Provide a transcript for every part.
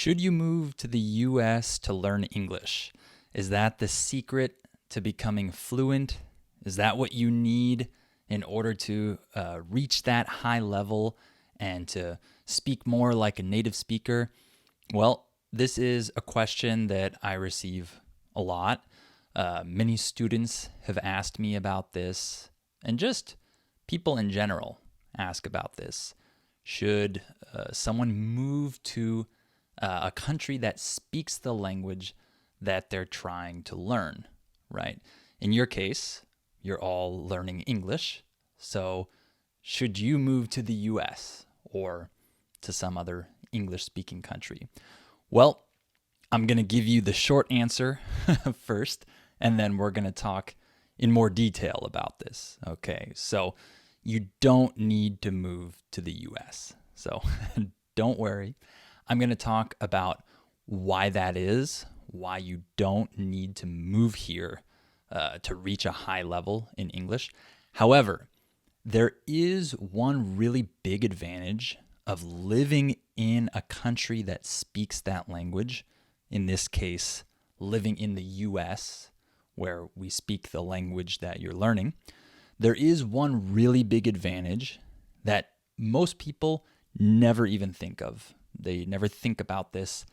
Should you move to the US to learn English? Is that the secret to becoming fluent? Is that what you need in order to reach that high level and to speak more like a native speaker? Well, this is a question that I receive a lot. Many students have asked me about this, and just people in general ask about this. Should someone move to a country that speaks the language that they're trying to learn, right? In your case, you're all learning English, so should you move to the US or to some other English-speaking country? Well, I'm going to give you the short answer first, and then we're going to talk in more detail about this. Okay, so you don't need to move to the US. So don't worry. I'm going to talk about why that is, why you don't need to move here to reach a high level in English. However, there is one really big advantage of living in a country that speaks that language. In this case, living in the US, where we speak the language that you're learning. There is one really big advantage that most people never even think of. They never think about this,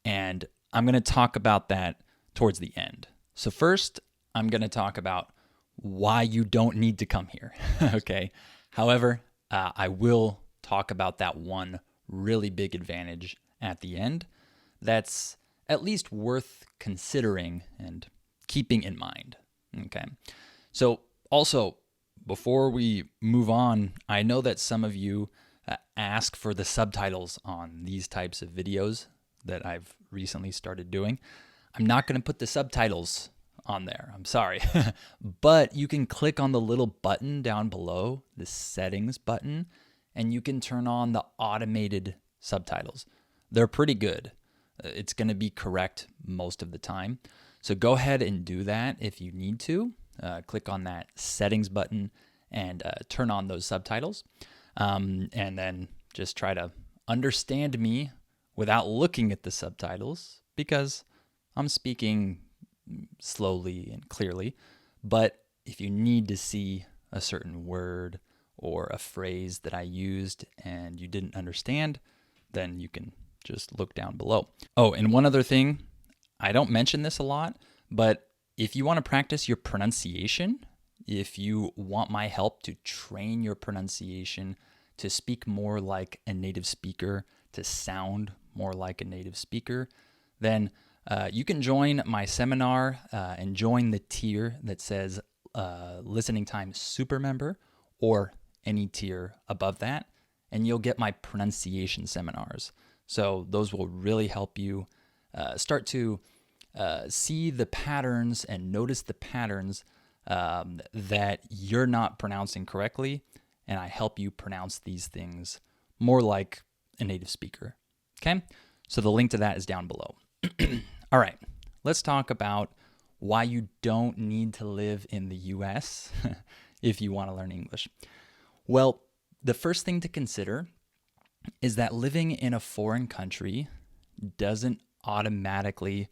and I'm going to talk about that towards the end. So first, I'm going to talk about why you don't need to come here, okay? However, I will talk about that one really big advantage at the end that's at least worth considering and keeping in mind, okay? So also, before we move on, I know that some of you ask for the subtitles on these types of videos that I've recently started doing. I'm not going to put the subtitles on there. I'm sorry. But you can click on the little button down below, the settings button, and you can turn on the automated subtitles. They're pretty good. It's going to be correct most of the time. So go ahead and do that if you need to. Click on that settings button and turn on those subtitles. And then just try to understand me without looking at the subtitles, because I'm speaking slowly and clearly. But if you need to see a certain word or a phrase that I used and you didn't understand, then you can just look down below. Oh, and one other thing, I don't mention this a lot, but if you want to practice your pronunciation, if you want my help to train your pronunciation, to speak more like a native speaker, to sound more like a native speaker, then you can join my seminar and join the tier that says Listening Time Super Member, or any tier above that, and you'll get my pronunciation seminars. So those will really help you start to see the patterns and notice the patterns that you're not pronouncing correctly, and I help you pronounce these things more like a native speaker. Okay? So the link to that is down below. All right, let's talk about why you don't need to live in the US if you want to learn English. Well, the first thing to consider is that living in a foreign country doesn't automatically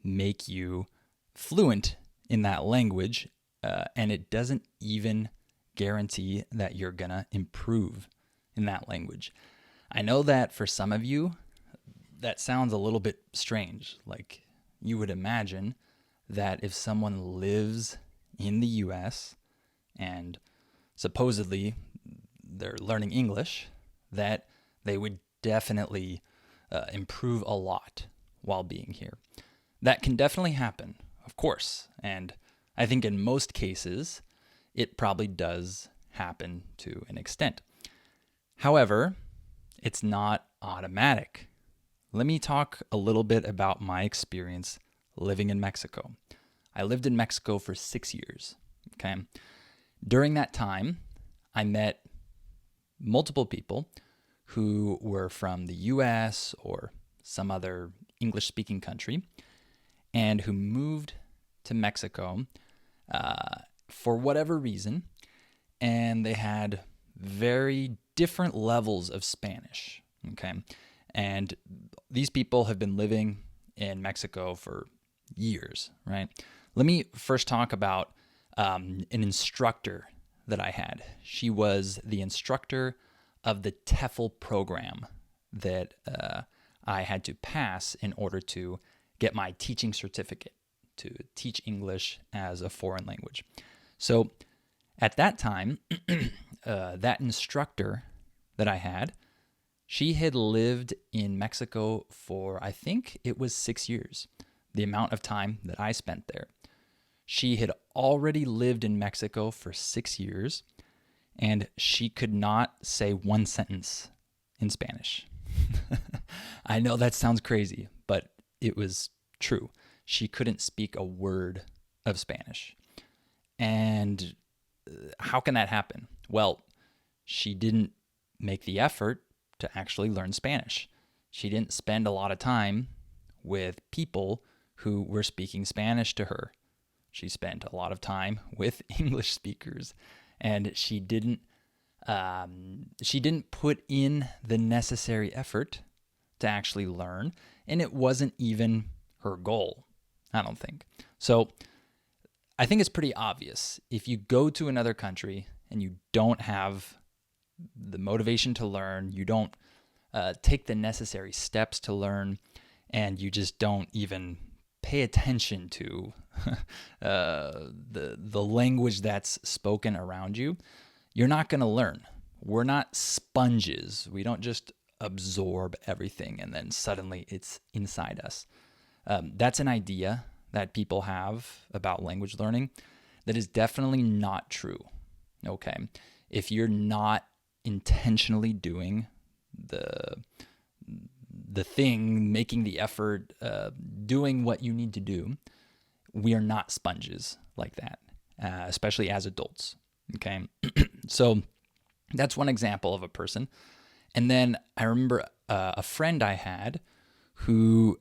make you fluent in that language, and it doesn't even guarantee that you're gonna improve in that language. I know that for some of you, that sounds a little bit strange. Like, you would imagine that if someone lives in the US and supposedly they're learning English, that they would definitely improve a lot while being here. That can definitely happen, of course, and I think in most cases, it probably does happen to an extent. However, it's not automatic. Let me talk a little bit about my experience living in Mexico. I lived in Mexico for 6 years, okay? During that time, I met multiple people who were from the US or some other English-speaking country and who moved to Mexico for whatever reason, and they had very different levels of Spanish, okay? And these people have been living in Mexico for years, right? Let me first talk about an instructor that I had. She was the instructor of the TEFL program that I had to pass in order to get my teaching certificate to teach English as a foreign language. So at that time, that instructor that I had, she had lived in Mexico for, I think it was 6 years, the amount of time that I spent there. She had already lived in Mexico for 6 years, and she could not say one sentence in Spanish. I know that sounds crazy, but it was true. She couldn't speak a word of Spanish. And how can that happen? Well, she didn't make the effort to actually learn Spanish. She didn't spend a lot of time with people who were speaking Spanish to her. She spent a lot of time with English speakers, and she didn't put in the necessary effort to actually learn, and it wasn't even her goal, I don't think. So I think it's pretty obvious. If you go to another country and you don't have the motivation to learn, you don't take the necessary steps to learn, and you just don't even pay attention to the language that's spoken around you, you're not going to learn. We're not sponges. We don't just absorb everything and then suddenly it's inside us. That's an idea that people have about language learning that is definitely not true. Okay, if you're not intentionally doing the thing, making the effort, doing what you need to do, we are not sponges like that, especially as adults. Okay, so that's one example of a person. And then I remember a friend I had who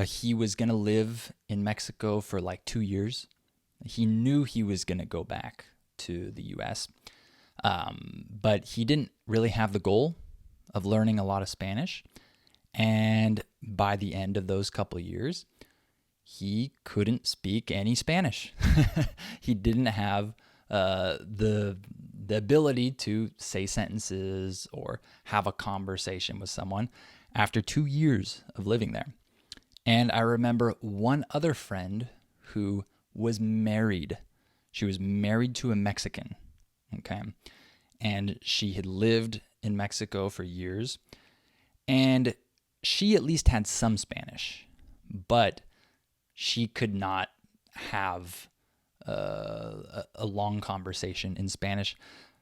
he was going to live in Mexico for like 2 years. He knew he was going to go back to the US, but he didn't really have the goal of learning a lot of Spanish. And by the end of those couple of years, he couldn't speak any Spanish. He didn't have the ability to say sentences or have a conversation with someone after 2 years of living there. And I remember one other friend who was married. She was married to a Mexican, okay? And she had lived in Mexico for years. And she at least had some Spanish, but she could not have a long conversation in Spanish.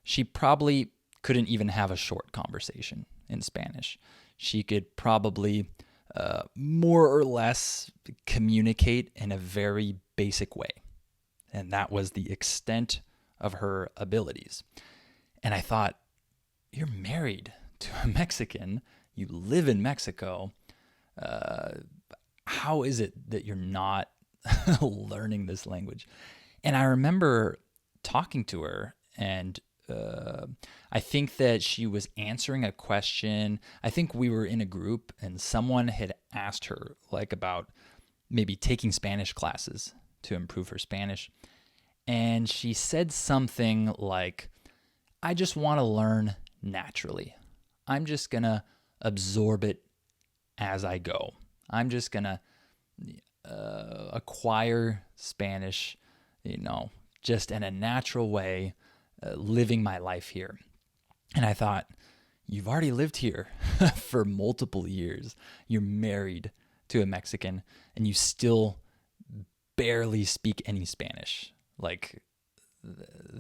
She probably couldn't even have a short conversation in Spanish. She could probably more or less communicate in a very basic way. And that was the extent of her abilities. And I thought, you're married to a Mexican, you live in Mexico. How is it that you're not learning this language? And I remember talking to her, and I think that she was answering a question. I think we were in a group, and someone had asked her like about maybe taking Spanish classes to improve her Spanish. And she said something like, I just want to learn naturally. I'm just going to absorb it as I go. I'm just going to acquire Spanish, just in a natural way, living my life here. And I thought, you've already lived here for multiple years. You're married to a Mexican, and you still barely speak any Spanish. Like,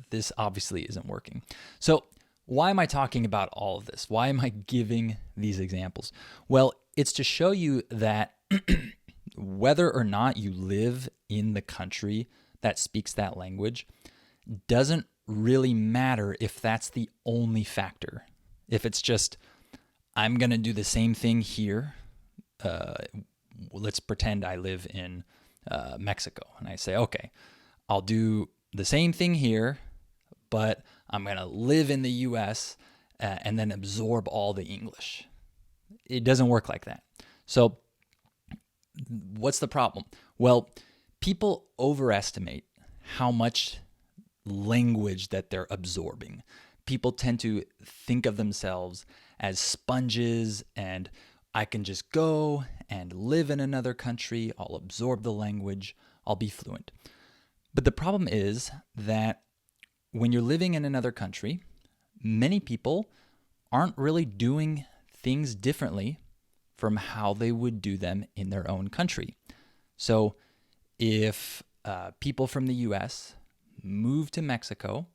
this obviously isn't working. So why am I talking about all of this? Why am I giving these examples? Well, it's to show you that whether or not you live in the country that speaks that language doesn't really matter if that's the only factor. If it's just, I'm going to do the same thing here. Let's pretend I live in Mexico, and I say, okay, I'll do the same thing here, but I'm going to live in the US and then absorb all the English. It doesn't work like that. So what's the problem? Well, people overestimate how much language that they're absorbing. People tend to think of themselves as sponges, and I can just go and live in another country. I'll absorb the language. I'll be fluent. But the problem is that when you're living in another country, many people aren't really doing things differently from how they would do them in their own country. So if people from the US move to Mexico,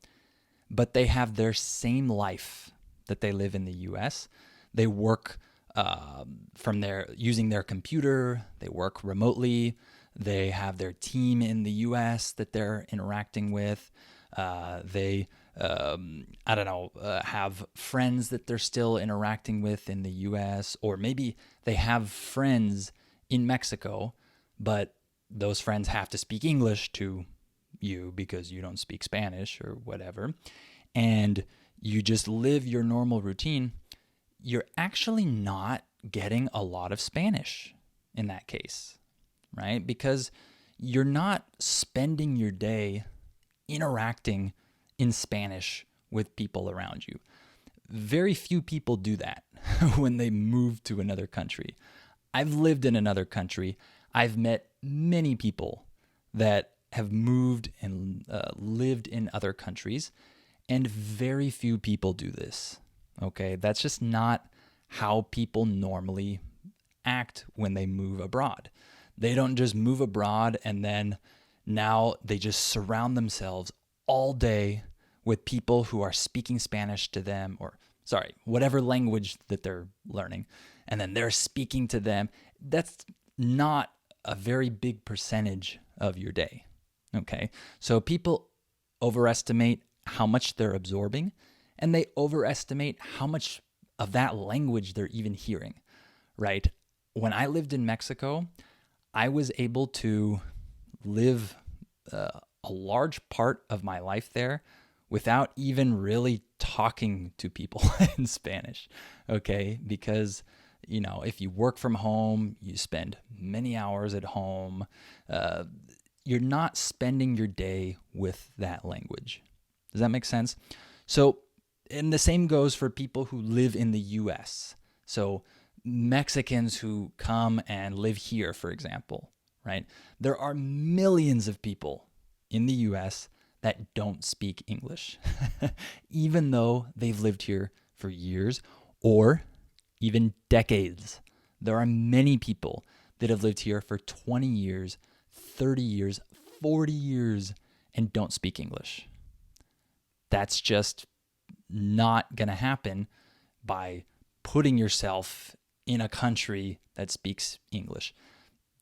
but they have their same life that they live in the US, they work from their using their computer, they work remotely, they have their team in the US that they're interacting with, they have friends that they're still interacting with in the US, or maybe they have friends in Mexico, but those friends have to speak English to you because you don't speak Spanish or whatever, and you just live your normal routine. You're actually not getting a lot of Spanish in that case, right? Because you're not spending your day interacting in Spanish with people around you. Very few people do that when they move to another country. I've lived in another country. I've met many people that have moved and lived in other countries, and very few people do this. Okay, that's just not how people normally act when they move abroad. They don't just move abroad and then now they just surround themselves all day with people who are speaking Spanish to them, or whatever language that they're learning, and then they're speaking to them. That's not a very big percentage of your day. Okay, so people overestimate how much they're absorbing, and they overestimate how much of that language they're even hearing, right? When I lived in Mexico, I was able to live a large part of my life there without even really talking to people in Spanish, okay? Because, if you work from home, you spend many hours at home, you're not spending your day with that language. Does that make sense? So, and the same goes for people who live in the US. So Mexicans who come and live here, for example, right? There are millions of people in the US that don't speak English, even though they've lived here for years or even decades. There are many people that have lived here for 20 years, 30 years, 40 years, and don't speak English. That's just not going to happen by putting yourself in a country that speaks English.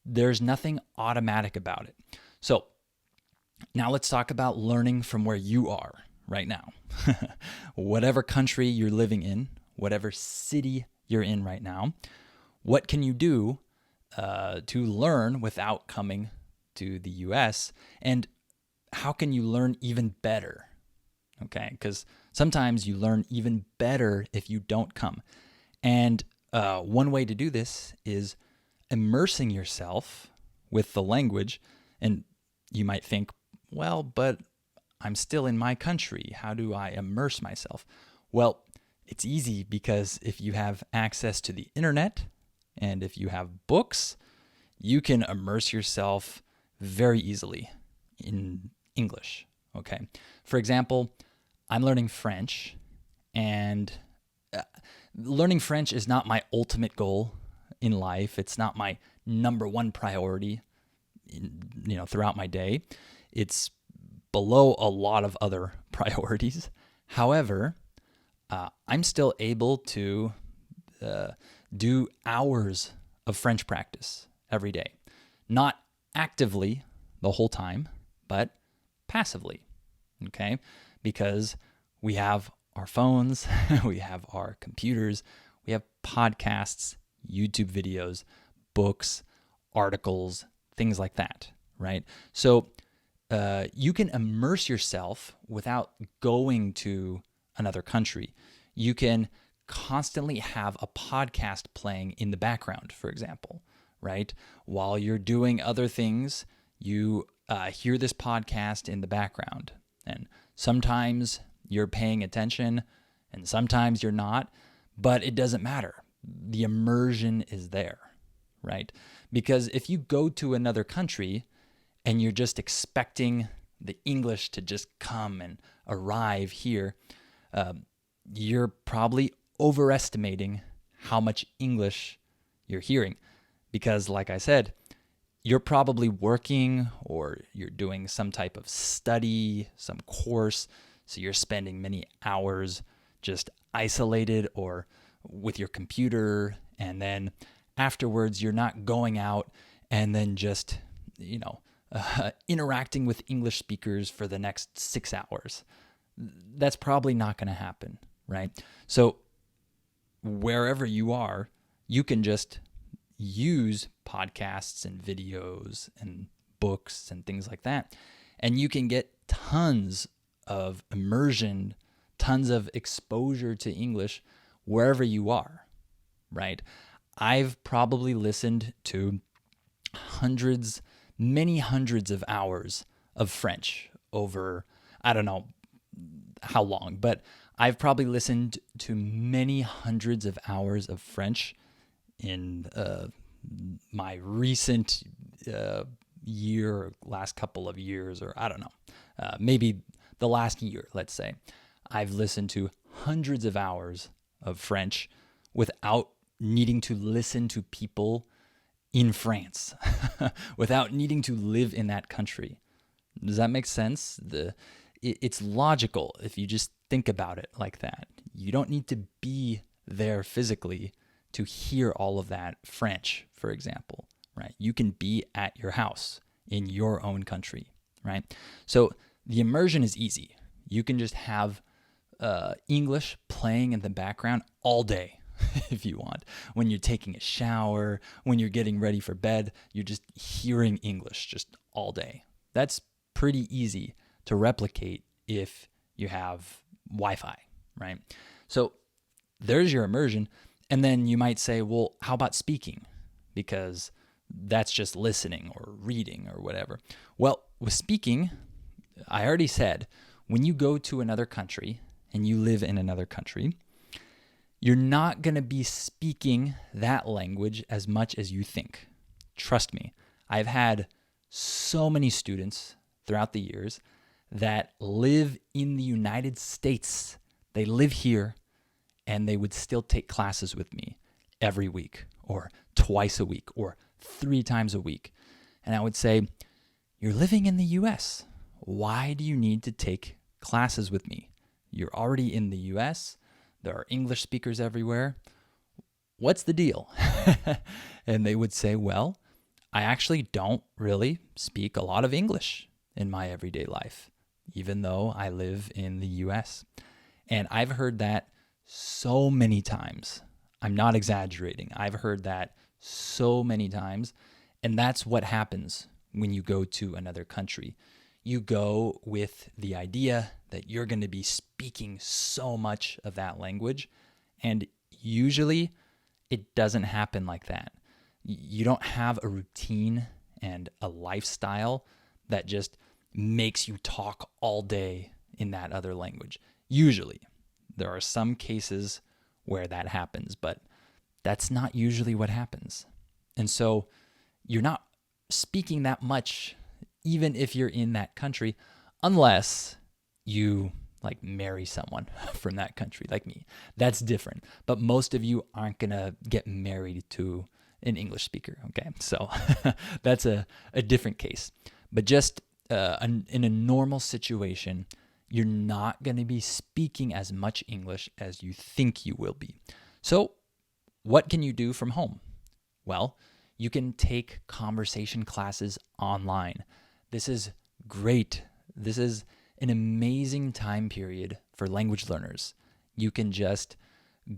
There's nothing automatic about it. So now let's talk about learning from where you are right now. Whatever country you're living in, whatever city you're in right now, what can you do to learn without coming to the US? And how can you learn even better? Okay, because sometimes you learn even better if you don't come. And one way to do this is immersing yourself with the language. And you might think, well, but I'm still in my country. How do I immerse myself? Well, it's easy because if you have access to the internet and if you have books, you can immerse yourself very easily in English. Okay, for example, I'm learning French, and learning French is not my ultimate goal in life. It's not my number one priority, throughout my day. It's below a lot of other priorities. However, I'm still able to do hours of French practice every day. Not actively the whole time, but passively, okay? Because we have our phones, we have our computers, we have podcasts, YouTube videos, books, articles, things like that, right? So you can immerse yourself without going to another country. You can constantly have a podcast playing in the background, for example, right? While you're doing other things, you hear this podcast in the background. And sometimes you're paying attention and sometimes you're not, but it doesn't matter. The immersion is there, right? Because if you go to another country and you're just expecting the English to just come and arrive here, you're probably overestimating how much English you're hearing. Because, like I said, you're probably working or you're doing some type of study, some course, so you're spending many hours just isolated or with your computer, and then afterwards you're not going out and then just, interacting with English speakers for the next 6 hours. That's probably not going to happen, right? So wherever you are, you can just use podcasts and videos and books and things like that, and you can get tons of immersion, tons of exposure to English wherever you are, right? I've probably listened to many hundreds of hours of French over, I don't know how long, but I've probably listened to many hundreds of hours of French in my recent year or last couple of years, or I don't know, maybe the last year, let's say. I've listened to hundreds of hours of French without needing to listen to people in France, without needing to live in that country. Does that make sense? It's logical if you just think about it like that. You don't need to be there physically to hear all of that French, for example, right? You can be at your house in your own country, right? So the immersion is easy. You can just have English playing in the background all day if you want. When you're taking a shower, when you're getting ready for bed, you're just hearing English just all day. That's pretty easy to replicate if you have Wi-Fi, right? So there's your immersion. And then you might say, well, how about speaking? Because that's just listening or reading or whatever. Well, with speaking, I already said, when you go to another country and you live in another country, you're not going to be speaking that language as much as you think. Trust me, I've had so many students throughout the years that live in the United States. They live here and they would still take classes with me every week or twice a week or 3 times a week. And I would say, you're living in the US. Why do you need to take classes with me? You're already in the US. There are English speakers everywhere. What's the deal? And they would say, well, I actually don't really speak a lot of English in my everyday life, even though I live in the US. And I've heard that so many times. I'm not exaggerating. I've heard that so many times. And that's what happens when you go to another country. You go with the idea that you're going to be speaking so much of that language. And usually it doesn't happen like that. You don't have a routine and a lifestyle that just makes you talk all day in that other language. Usually. There are some cases where that happens, but that's not usually what happens. And so you're not speaking that much, even if you're in that country, unless you marry someone from that country like me. That's different. But most of you aren't going to get married to an English speaker, okay? So that's a different case. But just in a normal situation, you're not going to be speaking as much English as you think you will be. So what can you do from home? Well, you can take conversation classes online. This is great. This is an amazing time period for language learners. You can just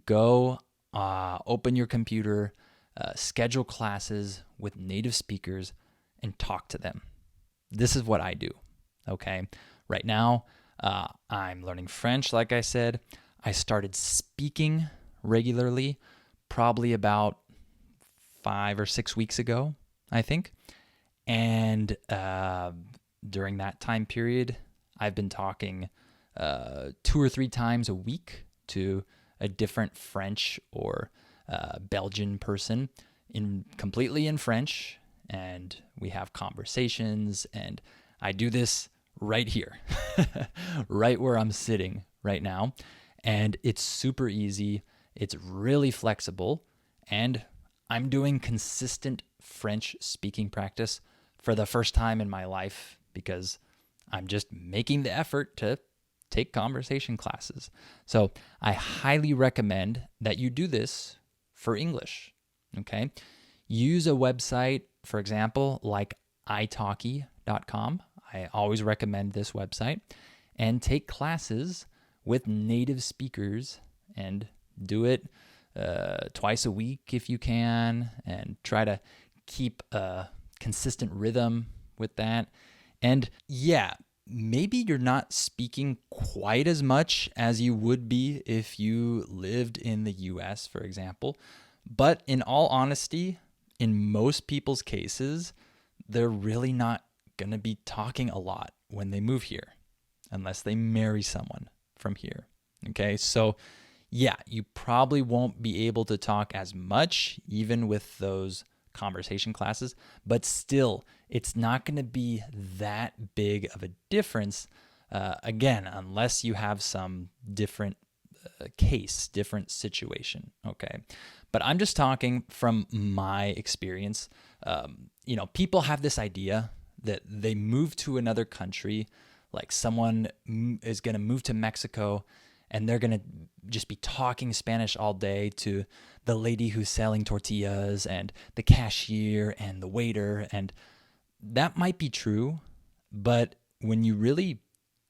go open your computer, schedule classes with native speakers, and talk to them. This is what I do, okay? Right now, I'm learning French, like I said. I started speaking regularly probably about 5 or 6 weeks ago, I think. And during that time period, I've been talking 2 or 3 times a week to a different French or Belgian person completely in French. And we have conversations, and I do this right here, right where I'm sitting right now. And it's super easy. It's really flexible. And I'm doing consistent French speaking practice for the first time in my life because I'm just making the effort to take conversation classes. So I highly recommend that you do this for English, okay? Use a website, for example, like italki.com. I always recommend this website. And take classes with native speakers and do it twice a week if you can, and try to keep a consistent rhythm with that. And yeah, maybe you're not speaking quite as much as you would be if you lived in the US, for example. But in all honesty, in most people's cases, they're really not going to be talking a lot when they move here, unless they marry someone from here. Okay, so yeah, you probably won't be able to talk as much, even with those conversation classes, but still, it's not going to be that big of a difference, again, unless you have some different case, different situation, okay? But I'm just talking from my experience. People have this idea that they move to another country, like someone is going to move to Mexico and they're going to just be talking Spanish all day to the lady who's selling tortillas and the cashier and the waiter. And that might be true, but when you really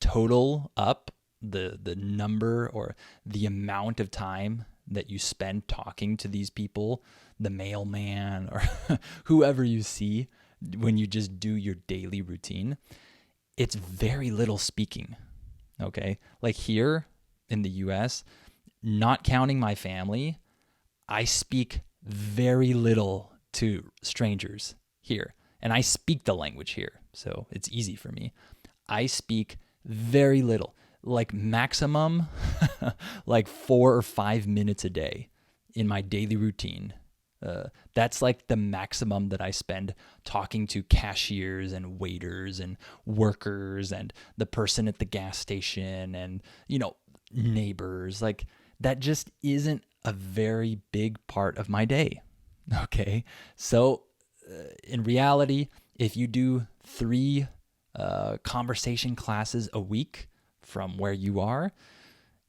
total up the number or the amount of time that you spend talking to these people, the mailman or whoever you see when you just do your daily routine, it's very little speaking, okay? Like here in the US, not counting my family, I speak very little to strangers here. And I speak the language here, so it's easy for me. I speak very little, like maximum, like 4 or 5 minutes a day in my daily routine. That's like the maximum that I spend talking to cashiers and waiters and workers and the person at the gas station and, neighbors. Like that just isn't a very big part of my day. Okay. So in reality, if you do 3 conversation classes a week from where you are,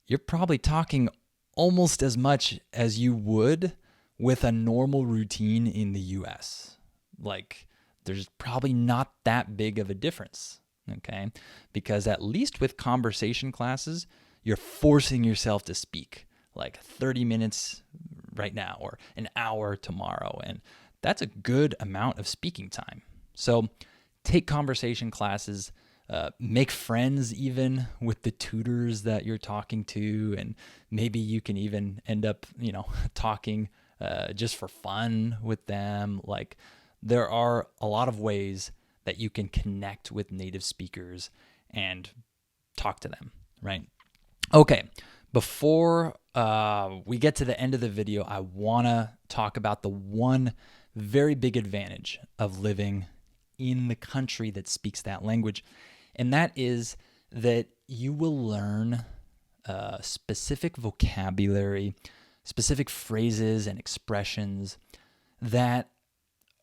you're probably talking almost as much as you would with a normal routine in the US. Like, there's probably not that big of a difference, okay? Because at least with conversation classes, you're forcing yourself to speak like 30 minutes right now or an hour tomorrow. And that's a good amount of speaking time. So take conversation classes, make friends even with the tutors that you're talking to. And maybe you can even end up, talking just for fun with them. Like there are a lot of ways that you can connect with native speakers and talk to them, right? Okay, before we get to the end of the video, I want to talk about the one very big advantage of living in the country that speaks that language, and that is that you will learn specific vocabulary, specific phrases and expressions that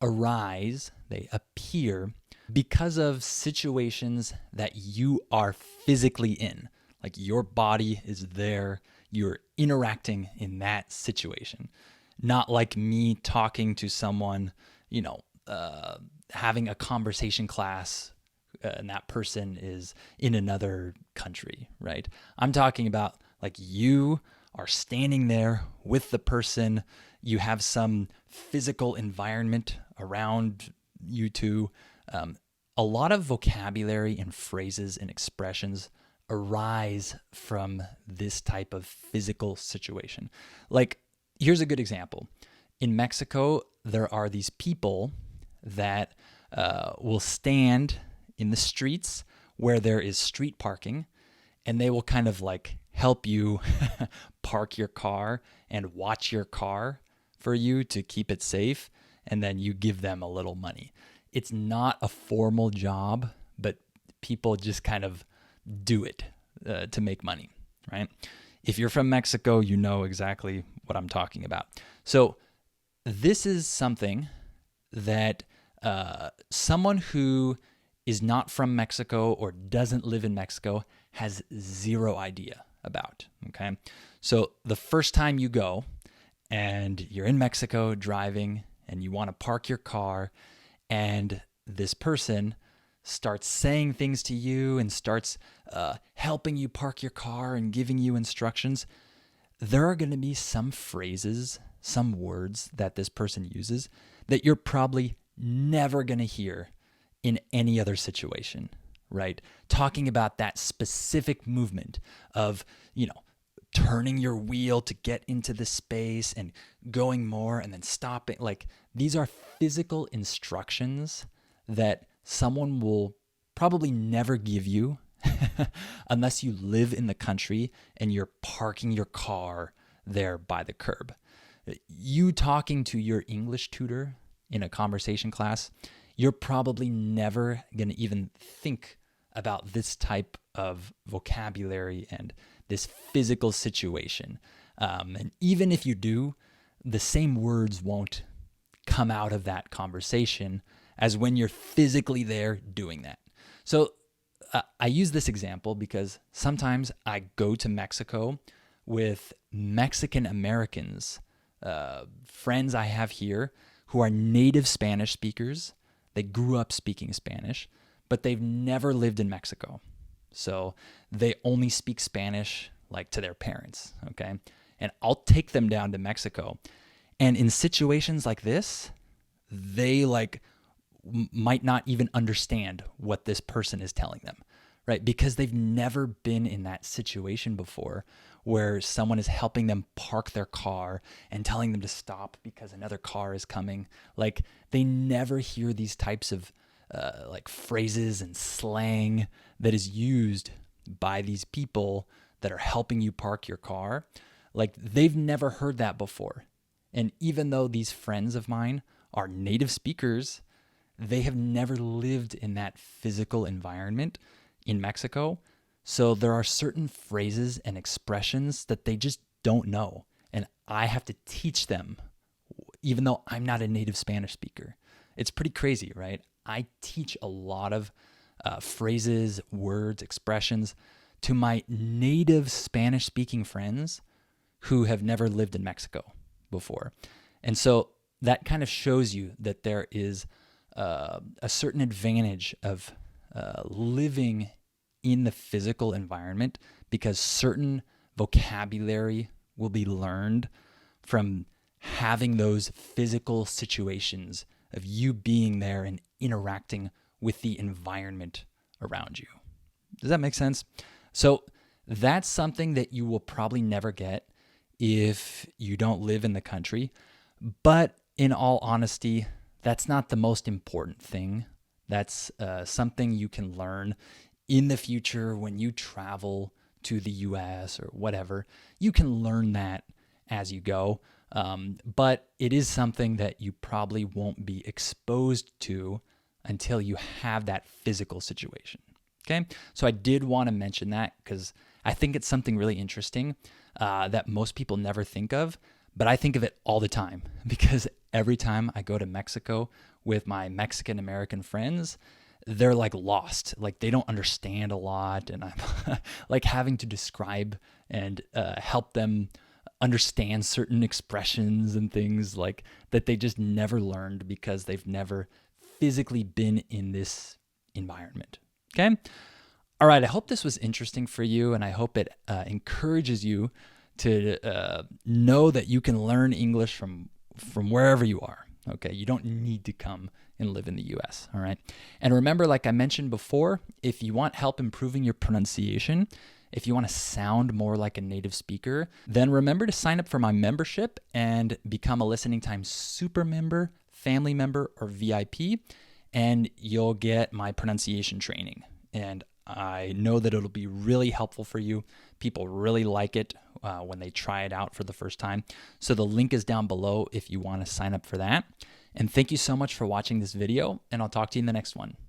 arise, they appear because of situations that you are physically in. Like your body is there, you're interacting in that situation. Not like me talking to someone, having a conversation class and that person is in another country, right? I'm talking about like you are standing there with the person, you have some physical environment around you two. A lot of vocabulary and phrases and expressions arise from this type of physical situation. Like, here's a good example. In Mexico, there are these people that will stand in the streets where there is street parking, and they will kind of like help you park your car and watch your car for you to keep it safe, and then you give them a little money. It's not a formal job, but people just kind of do it to make money, right? If you're from Mexico, you know exactly what I'm talking about. So this is something that someone who is not from Mexico or doesn't live in Mexico has zero idea about, okay? So the first time you go and you're in Mexico driving and you want to park your car, and this person starts saying things to you and starts helping you park your car and giving you instructions, there are going to be some phrases, some words that this person uses that you're probably never going to hear in any other situation, right? Talking about that specific movement of, turning your wheel to get into the space and going more and then stopping. Like, these are physical instructions that someone will probably never give you unless you live in the country and you're parking your car there by the curb. You talking to your English tutor in a conversation class, you're probably never going to even think about this type of vocabulary and this physical situation. And even if you do, the same words won't come out of that conversation as when you're physically there doing that. So I use this example because sometimes I go to Mexico with Mexican Americans, friends I have here who are native Spanish speakers. They grew up speaking Spanish, but they've never lived in Mexico. So they only speak Spanish like to their parents, okay? And I'll take them down to Mexico. And in situations like this, they might not even understand what this person is telling them, right? Because they've never been in that situation before where someone is helping them park their car and telling them to stop because another car is coming. Like, they never hear these types of phrases and slang that is used by these people that are helping you park your car. Like, they've never heard that before. And even though these friends of mine are native speakers, they have never lived in that physical environment in Mexico. So there are certain phrases and expressions that they just don't know. And I have to teach them, even though I'm not a native Spanish speaker. It's pretty crazy, right? I teach a lot of phrases, words, expressions to my native Spanish-speaking friends who have never lived in Mexico before. And so that kind of shows you that there is a certain advantage of living in the physical environment, because certain vocabulary will be learned from having those physical situations of you being there and interacting with the environment around you. Does that make sense? So that's something that you will probably never get if you don't live in the country. But in all honesty, that's not the most important thing. That's something you can learn in the future when you travel to the US or whatever. You can learn that as you go. But it is something that you probably won't be exposed to until you have that physical situation. Okay, so I did want to mention that because I think it's something really interesting that most people never think of, but I think of it all the time because every time I go to Mexico with my Mexican American friends, they're like lost. Like, they don't understand a lot, and I'm like having to describe and help them understand certain expressions and things like that they just never learned because they've never physically been in this environment. Okay? All right, I hope this was interesting for you, and I hope it encourages you to know that you can learn English from wherever you are. Okay, you don't need to come and live in the US, all right? And remember, like I mentioned before, if you want help improving your pronunciation, if you want to sound more like a native speaker, then remember to sign up for my membership and become a Listening Time super member, family member, or VIP, and you'll get my pronunciation training. And I know that it'll be really helpful for you. People really like it when they try it out for the first time. So the link is down below if you want to sign up for that. And thank you so much for watching this video, and I'll talk to you in the next one.